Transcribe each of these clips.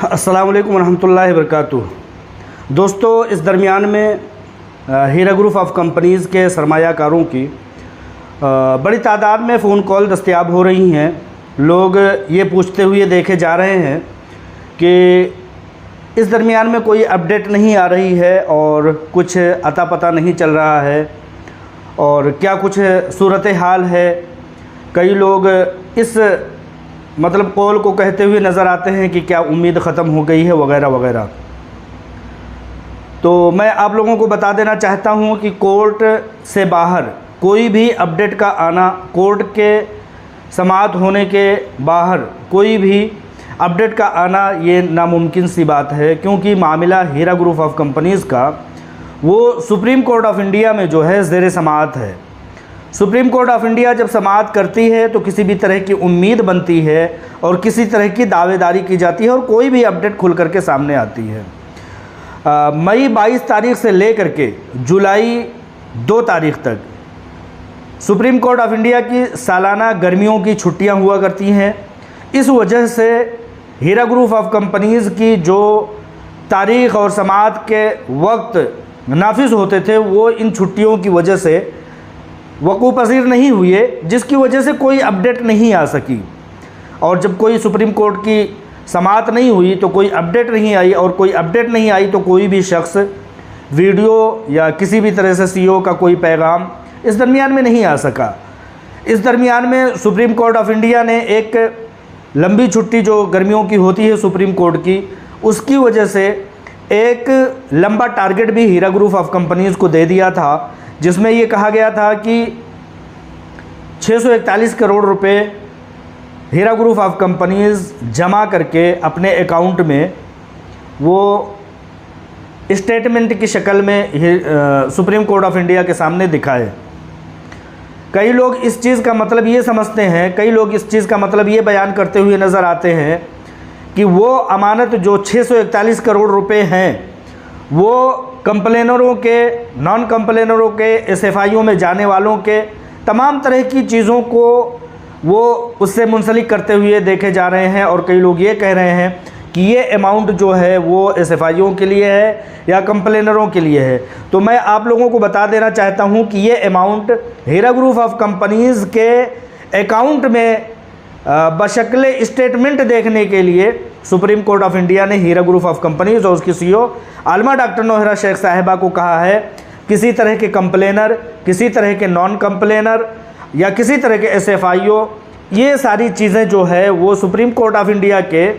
अस्सलाम वालेकुम रहमतुल्लाहि वबरकातुहू। दोस्तों, इस दरमियान में हीरा ग्रुप ऑफ कंपनीज़ के सरमायाकारों की बड़ी तादाद में फ़ोन कॉल दस्तयाब हो रही हैं। लोग ये पूछते हुए देखे जा रहे हैं कि इस दरमियान में कोई अपडेट नहीं आ रही है और कुछ अता पता नहीं चल रहा है और क्या कुछ सूरत हाल है। कई लोग इस कॉल को कहते हुए नज़र आते हैं कि क्या उम्मीद ख़त्म हो गई है वगैरह वगैरह। तो मैं आप लोगों को बता देना चाहता हूं कि कोर्ट से बाहर कोई भी अपडेट का आना, कोर्ट के समाअत होने के बाहर कोई भी अपडेट का आना ये नामुमकिन सी बात है, क्योंकि मामला हीरा ग्रुप ऑफ कंपनीज़ का वो सुप्रीम कोर्ट ऑफ इंडिया में जो है ज़ेर समाअत है। सुप्रीम कोर्ट ऑफ इंडिया जब समाअत करती है तो किसी भी तरह की उम्मीद बनती है और किसी तरह की दावेदारी की जाती है और कोई भी अपडेट खुल करके सामने आती है। मई 22 तारीख से लेकर के जुलाई 2 तारीख तक सुप्रीम कोर्ट ऑफ इंडिया की सालाना गर्मियों की छुट्टियां हुआ करती हैं। इस वजह से हीरा ग्रुप ऑफ कंपनीज़ की जो तारीख़ और समाअत के वक्त नाफिज होते थे वो इन छुट्टियों की वजह से वक़ूफ़ पज़ीर नहीं हुए, जिसकी वजह से कोई अपडेट नहीं आ सकी। और जब कोई सुप्रीम कोर्ट की समाअत नहीं हुई तो कोई अपडेट नहीं आई, और कोई अपडेट नहीं आई तो कोई भी शख्स वीडियो या किसी भी तरह से सीओ का कोई पैगाम इस दरमियान में नहीं आ सका। इस दरमियान में सुप्रीम कोर्ट ऑफ इंडिया ने एक लंबी छुट्टी जो गर्मियों की होती है सुप्रीम कोर्ट की, उसकी वजह से एक लंबा टारगेट भी हीरा ग्रुप ऑफ कंपनीज़ को दे दिया था, जिसमें ये कहा गया था कि 641 करोड़ रुपए हीरा ग्रुप ऑफ कंपनीज़ जमा करके अपने अकाउंट में वो स्टेटमेंट की शक्ल में सुप्रीम कोर्ट ऑफ इंडिया के सामने दिखाए। कई लोग इस चीज़ का मतलब ये समझते हैं, कई लोग इस चीज़ का मतलब ये बयान करते हुए नज़र आते हैं कि वो अमानत जो 641 करोड़ रुपए हैं वो कंप्लेनरों के, नॉन कंप्लेनरों के, एसएफआईओ में जाने वालों के तमाम तरह की चीज़ों को वो उससे मुंसलिक करते हुए देखे जा रहे हैं। और कई लोग ये कह रहे हैं कि ये अमाउंट जो है वो एसएफआईओ के लिए है या कंप्लेनरों के लिए है। तो मैं आप लोगों को बता देना चाहता हूँ कि ये amount Heera group of companies के अकाउंट में बशक्ल स्टेटमेंट देखने के लिए सुप्रीम कोर्ट ऑफ इंडिया ने हीरा ग्रुप ऑफ कंपनीज़ और उसकी सीईओ आलमा डॉक्टर नौहरा शेख साहिबा को कहा है, किसी तरह के कंप्लेनर, किसी तरह के नॉन कंप्लेनर या किसी तरह के एसएफआईओ, ये सारी चीज़ें जो है वो सुप्रीम कोर्ट ऑफ इंडिया के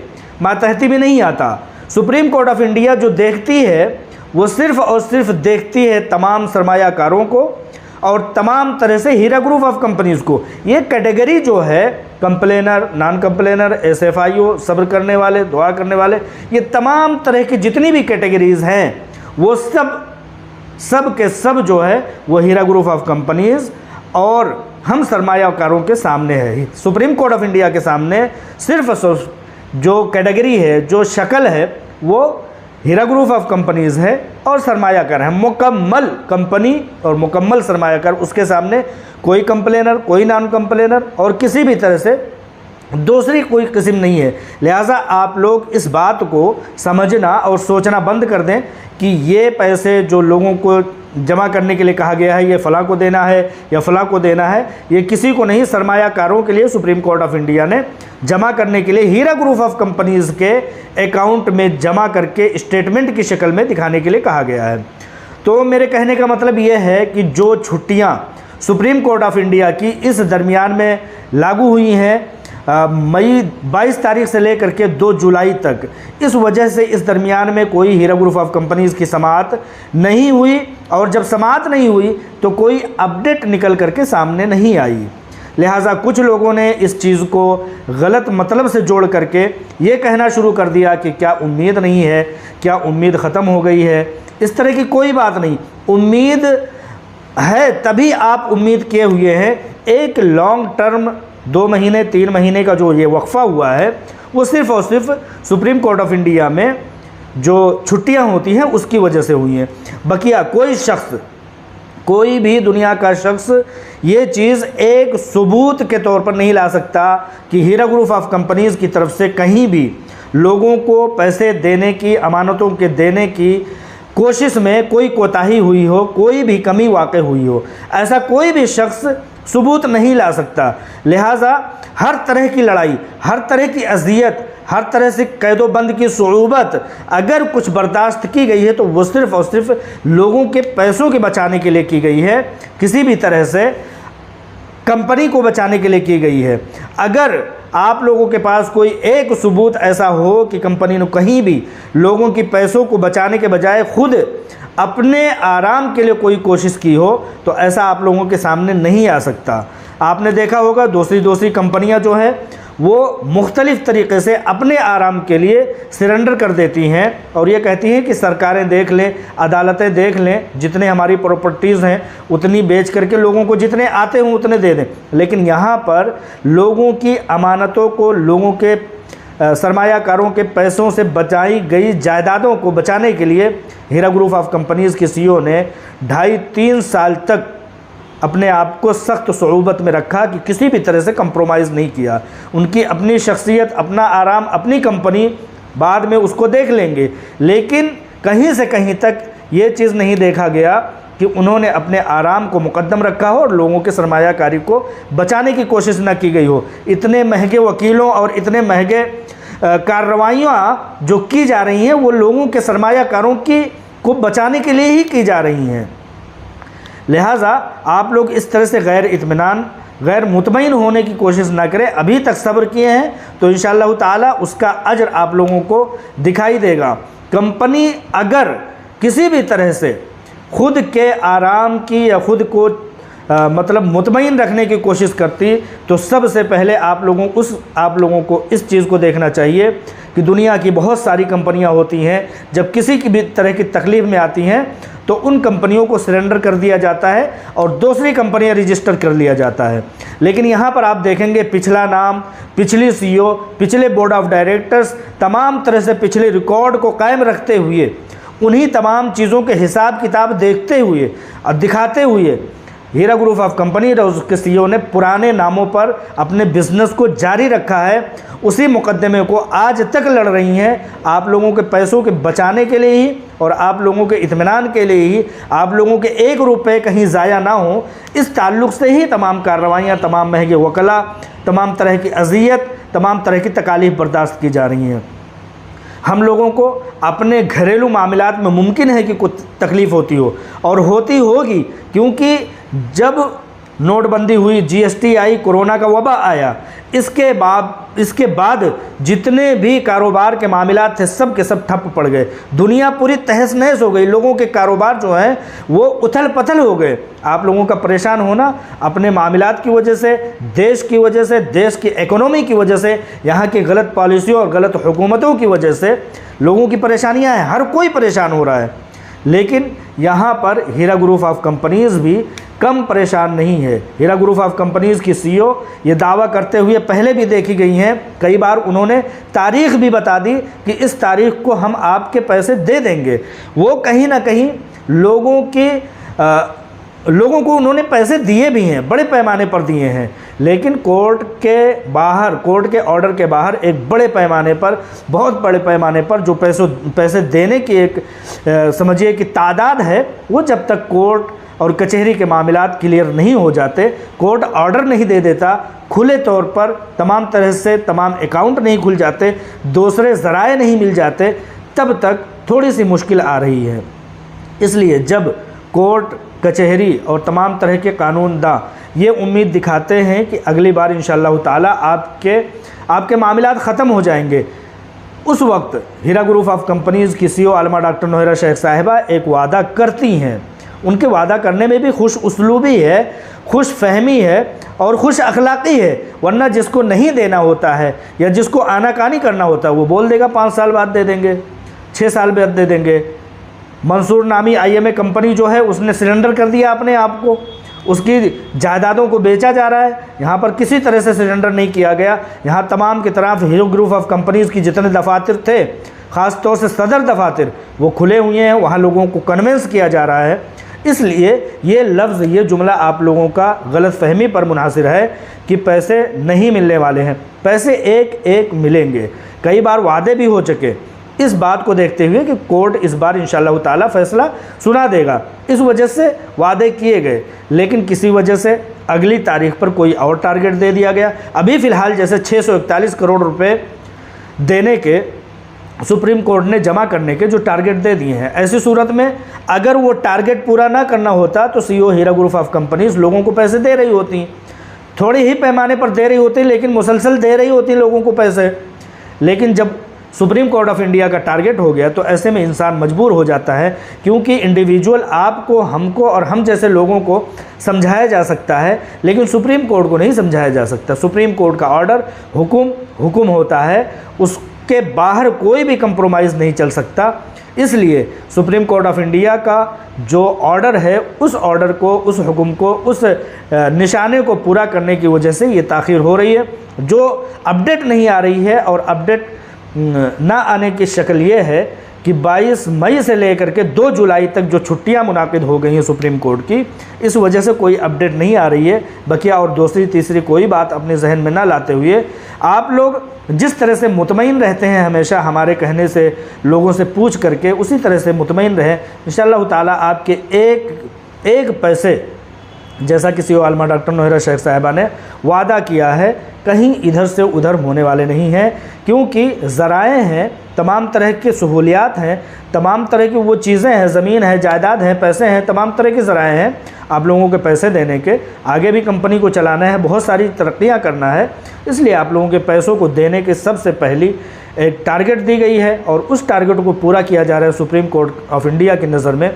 मातहती में नहीं आता। सुप्रीम कोर्ट ऑफ इंडिया जो देखती है वो सिर्फ़ और सिर्फ देखती है तमाम सरमायाकारों को और तमाम तरह से हीरा ग्रुप ऑफ कंपनीज़ को। ये कैटेगरी जो है कंप्लेनर, नॉन कंप्लेनर, एसएफआईओ, सब्र करने वाले, दुआ करने वाले, ये तमाम तरह की जितनी भी कैटेगरीज़ हैं वो सब के सब जो है वो हीरा ग्रुप ऑफ कंपनीज़ और हम सरमायाकारों के सामने है। सुप्रीम कोर्ट ऑफ इंडिया के सामने सिर्फ जो कैटेगरी है, जो शक्ल है, वो हीरा ग्रुप ऑफ कंपनीज़ है और सरमायाकार है। मुकम्मल कंपनी और मुकम्मल सरमायाकार, उसके सामने कोई कंप्लेनर, कोई नॉन कंप्लेनर और किसी भी तरह से दूसरी कोई किस्म नहीं है। लिहाजा आप लोग इस बात को समझना और सोचना बंद कर दें कि ये पैसे जो लोगों को जमा करने के लिए कहा गया है ये फ़लाँ को देना है या फ़लाँ को देना है, ये किसी को नहीं, सरमायाकारों के लिए सुप्रीम कोर्ट ऑफ इंडिया ने जमा करने के लिए हीरा ग्रुप ऑफ कंपनीज़ के अकाउंट में जमा करके स्टेटमेंट की शक्ल में दिखाने के लिए कहा गया है। तो मेरे कहने का मतलब ये है कि जो छुट्टियाँ सुप्रीम कोर्ट ऑफ इंडिया की इस दरमियान में लागू हुई हैं मई 22 तारीख से लेकर के 2 जुलाई तक, इस वजह से इस दरमियान में कोई हीरा ग्रुप ऑफ कंपनीज़ की समाअत नहीं हुई और जब समाअत नहीं हुई तो कोई अपडेट निकल करके सामने नहीं आई। लिहाजा कुछ लोगों ने इस चीज़ को गलत मतलब से जोड़ करके ये कहना शुरू कर दिया कि क्या उम्मीद नहीं है, क्या उम्मीद ख़त्म हो गई है। इस तरह की कोई बात नहीं, उम्मीद है तभी आप उम्मीद किए हुए हैं। एक लॉन्ग टर्म 2 महीने 3 महीने का जो ये वक्फ़ा हुआ है वो सिर्फ़ और सिर्फ सुप्रीम कोर्ट ऑफ इंडिया में जो छुट्टियां होती हैं उसकी वजह से हुई हैं। बकिया कोई शख्स, कोई भी दुनिया का शख्स ये चीज़ एक सबूत के तौर पर नहीं ला सकता कि हीरा ग्रुप ऑफ कंपनीज़ की तरफ से कहीं भी लोगों को पैसे देने की, अमानतों के देने की कोशिश में कोई कोताही हुई हो, कोई भी कमी वाक़ हुई हो, ऐसा कोई भी शख्स सबूत नहीं ला सकता। लिहाजा हर तरह की लड़ाई, हर तरह की अज़ियत, हर तरह से कैदोबंद की सुऊबत अगर कुछ बर्दाश्त की गई है तो वो सिर्फ़ और सिर्फ लोगों के पैसों के बचाने के लिए की गई है, किसी भी तरह से कंपनी को बचाने के लिए की गई है। अगर आप लोगों के पास कोई एक सबूत ऐसा हो कि कंपनी ने कहीं भी लोगों की पैसों को बचाने के बजाय खुद अपने आराम के लिए कोई कोशिश की हो, तो ऐसा आप लोगों के सामने नहीं आ सकता। आपने देखा होगा दूसरी कंपनियां जो है वो मुख्तलिफ़ तरीक़े से अपने आराम के लिए सरेंडर कर देती हैं और ये कहती हैं कि सरकारें देख लें, अदालतें देख लें, जितने हमारी प्रॉपर्टीज़ हैं उतनी बेच करके लोगों को जितने आते हों उतने दे दें। लेकिन यहाँ पर लोगों की अमानतों को, लोगों के सरमायाकारों के पैसों से बचाई गई जायदादों को बचाने के लिए हीरा ग्रुप ऑफ कंपनीज़ के सीईओ ने 2.5-3 साल तक अपने आप को सख्त सुऊबत में रखा कि किसी भी तरह से कंप्रोमाइज़ नहीं किया। उनकी अपनी शख्सियत, अपना आराम, अपनी कंपनी, बाद में उसको देख लेंगे, लेकिन कहीं से कहीं तक ये चीज़ नहीं देखा गया कि उन्होंने अपने आराम को मुकद्दम रखा हो और लोगों के सरमायाकारी को बचाने की कोशिश न की गई हो। इतने महंगे वकीलों और इतने महंगे कार्रवाइयाँ जो की जा रही हैं वो लोगों के सरमायाकारों की को बचाने के लिए ही की जा रही हैं। लिहाजा आप लोग इस तरह से गैर इत्मीनान, गैर मुतमईन होने की कोशिश ना करें। अभी तक सब्र किए हैं तो इंशाअल्लाह ताला उसका अजर आप लोगों को दिखाई देगा। कंपनी अगर किसी भी तरह से खुद के आराम की या खुद को मतलब मुतमईन रखने की कोशिश करती तो सबसे पहले आप लोगों को इस चीज़ को देखना चाहिए कि दुनिया की बहुत सारी कंपनियां होती हैं, जब किसी की भी तरह की तकलीफ़ में आती हैं तो उन कंपनियों को सरेंडर कर दिया जाता है और दूसरी कंपनियां रजिस्टर कर लिया जाता है। लेकिन यहाँ पर आप देखेंगे पिछला नाम, पिछली सीईओ, पिछले बोर्ड ऑफ डायरेक्टर्स, तमाम तरह से पिछले रिकॉर्ड को कायम रखते हुए, उन्हीं तमाम चीज़ों के हिसाब किताब देखते हुए और दिखाते हुए हीरा ग्रुप ऑफ कंपनी और उसके सीईओ ने पुराने नामों पर अपने बिजनेस को जारी रखा है। उसी मुकदमे को आज तक लड़ रही हैं, आप लोगों के पैसों के बचाने के लिए ही और आप लोगों के इत्मीनान के लिए ही, आप लोगों के 1 रुपये कहीं ज़ाया ना हो, इस ताल्लुक़ से ही तमाम कार्रवाइयाँ, तमाम महंगे वकला, तमाम तरह की अज़ियत, तमाम तरह की तकालीफ बर्दाश्त की जा रही हैं। हम लोगों को अपने घरेलू मामलात में मुमकिन है कि कुछ तकलीफ़ होती हो और होती होगी, क्योंकि जब नोटबंदी हुई, जीएसटी आई, कोरोना का वबा आया, इसके बाद जितने भी कारोबार के मामलात थे सब के सब ठप पड़ गए। दुनिया पूरी तहस नहस हो गई, लोगों के कारोबार जो हैं वो उथल पथल हो गए। आप लोगों का परेशान होना अपने मामलात की वजह से, देश की वजह से, देश की इकोनॉमी की वजह से, यहाँ की गलत पॉलिसियों और गलत हुकूमतों की वजह से लोगों की परेशानियाँ हैं, हर कोई परेशान हो रहा है। लेकिन यहाँ पर हीरा ग्रुप ऑफ कंपनीज़ भी कम परेशान नहीं है। हीरा ग्रुप ऑफ कंपनीज़ की सीईओ ये दावा करते हुए पहले भी देखी गई हैं, कई बार उन्होंने तारीख़ भी बता दी कि इस तारीख़ को हम आपके पैसे दे देंगे। वो कहीं ना कहीं लोगों को उन्होंने पैसे दिए भी हैं, बड़े पैमाने पर दिए हैं, लेकिन कोर्ट के ऑर्डर के बाहर एक बड़े पैमाने पर, बहुत बड़े पैमाने पर जो पैसे देने की एक समझिए कि तादाद है, वो जब तक कोर्ट और कचहरी के मामलात क्लियर नहीं हो जाते, कोर्ट ऑर्डर नहीं दे देता, खुले तौर पर तमाम तरह से तमाम अकाउंट नहीं खुल जाते, दूसरे ज़राए नहीं मिल जाते, तब तक थोड़ी सी मुश्किल आ रही है। इसलिए जब कोर्ट, कचहरी और तमाम तरह के कानूनदा ये उम्मीद दिखाते हैं कि अगली बार इंशाअल्लाह ताला आपके मामलात ख़त्म हो जाएंगे, उस वक्त हीरा ग्रुप ऑफ कंपनीज़ की सीईओ आलमा डॉक्टर नोहरा शेख साहिबा एक वादा करती हैं। उनके वादा करने में भी खुश उसलूबी है, खुश फहमी है और खुश अखलाक़ी है। वरना जिसको नहीं देना होता है या जिसको आनाकानी करना होता है वो बोल देगा 5 साल बाद दे देंगे, 6 साल बाद दे देंगे। मंसूर नामी IMA कंपनी जो है उसने सरेंडर कर दिया अपने आप को, उसकी जायदादों को बेचा जा रहा है। यहाँ पर किसी तरह से सरेंडर नहीं किया गया। यहाँ तमाम की तरफ हीरा ग्रुप ऑफ कंपनीज़ की जितने दफातर थे, ख़ास तौर से सदर दफातर, वो खुले हुए हैं, वहाँ लोगों को कन्विंस किया जा रहा है। इसलिए ये लफ्ज़, ये जुमला आप लोगों का गलत फहमी पर मुनासिर है कि पैसे नहीं मिलने वाले हैं। पैसे एक एक मिलेंगे, कई बार वादे भी हो चुके। इस बात को देखते हुए कि कोर्ट इस बार इंशाअल्लाह ताला फैसला सुना देगा, इस वजह से वादे किए गए, लेकिन किसी वजह से अगली तारीख पर कोई और टारगेट दे दिया गया। अभी फ़िलहाल जैसे 641 करोड़ रुपए देने के सुप्रीम कोर्ट ने जमा करने के जो टारगेट दे दिए हैं, ऐसी सूरत में अगर वो टारगेट पूरा ना करना होता तो CEO Heera group of companies लोगों को पैसे दे रही होती, थोड़े ही पैमाने पर दे रही होती, लेकिन मुसलसल दे रही होती लोगों को पैसे। लेकिन जब सुप्रीम कोर्ट ऑफ इंडिया का टारगेट हो गया तो ऐसे में इंसान मजबूर हो जाता है, क्योंकि इंडिविजुअल आपको, हमको और हम जैसे लोगों को समझाया जा सकता है, लेकिन सुप्रीम कोर्ट को नहीं समझाया जा सकता। सुप्रीम कोर्ट का ऑर्डर हुक्म होता है, उसके बाहर कोई भी कंप्रोमाइज़ नहीं चल सकता। इसलिए सुप्रीम कोर्ट ऑफ इंडिया का जो ऑर्डर है, उस ऑर्डर को, उस हुक्म को, उस निशाने को पूरा करने की वजह से ये ताख़ीर हो रही है। जो अपडेट नहीं आ रही है, और अपडेट ना आने की शक्ल ये है कि 22 मई से लेकर के 2 जुलाई तक जो छुट्टियां मुनाकिद हो गई हैं सुप्रीम कोर्ट की, इस वजह से कोई अपडेट नहीं आ रही है। बकिया और दूसरी तीसरी कोई बात अपने जहन में ना लाते हुए आप लोग जिस तरह से मुतमईन रहते हैं हमेशा हमारे कहने से, लोगों से पूछ करके, उसी तरह से मुतमईन रहें। इंशाअल्लाह ताला आपके एक पैसे, जैसा कि सीईओ आलमा डॉक्टर नौहरा शेख साहिबा ने वादा किया है, कहीं इधर से उधर होने वाले नहीं हैं, क्योंकि ज़राए हैं, तमाम तरह की सहूलियात हैं, तमाम तरह की वो चीज़ें हैं, ज़मीन है, जायदाद है, पैसे हैं, तमाम तरह के ज़राए हैं आप लोगों के पैसे देने के। आगे भी कंपनी को चलाना है, बहुत सारी तरक्कियाँ करना है, इसलिए आप लोगों के पैसों को देने के सबसे पहली एक टारगेट दी गई है, और उस टारगेट को पूरा किया जा रहा है सुप्रीम कोर्ट ऑफ इंडिया की नज़र में,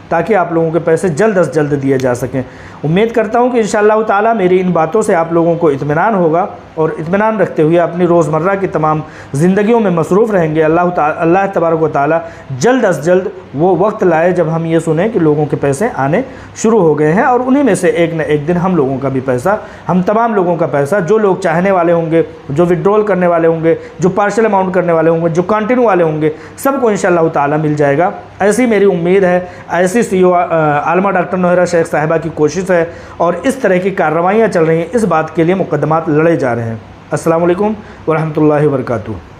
ताकि आप लोगों के पैसे जल्द अज जल्द दिए जा सकें। उम्मीद करता हूं कि इंशाअल्लाह ताला मेरी इन बातों से आप लोगों को इत्मीनान होगा, और इत्मीनान रखते हुए अपनी रोज़मर्रा की तमाम ज़िंदगियों में मसरूफ़ रहेंगे। अल्लाह तबारक व तआला जल्द अज जल्द वो वक्त लाए जब हम ये सुने कि लोगों के पैसे आने शुरू हो गए हैं, और उन्हीं में से एक न एक दिन हम लोगों का भी पैसा, हम तमाम लोगों का पैसा, जो लोग चाहने वाले होंगे, जो विड्रॉल करने वाले होंगे, जो पार्शल अमाउंट करने वाले होंगे, जो कंटिन्यू वाले होंगे, सबको इंशाअल्लाह ताला मिल जाएगा। ऐसी मेरी उम्मीद है, ऐसी सीईओ आलमा डॉक्टर नौहरा शेख साहिबा की कोशिश है, और इस तरह की कार्रवाइयाँ चल रही हैं। इस बात के लिए मुकदमात लड़े जा रहे हैं। अस्सलाम वालेकुम व रहमतुल्लाहि व बरकातुहू।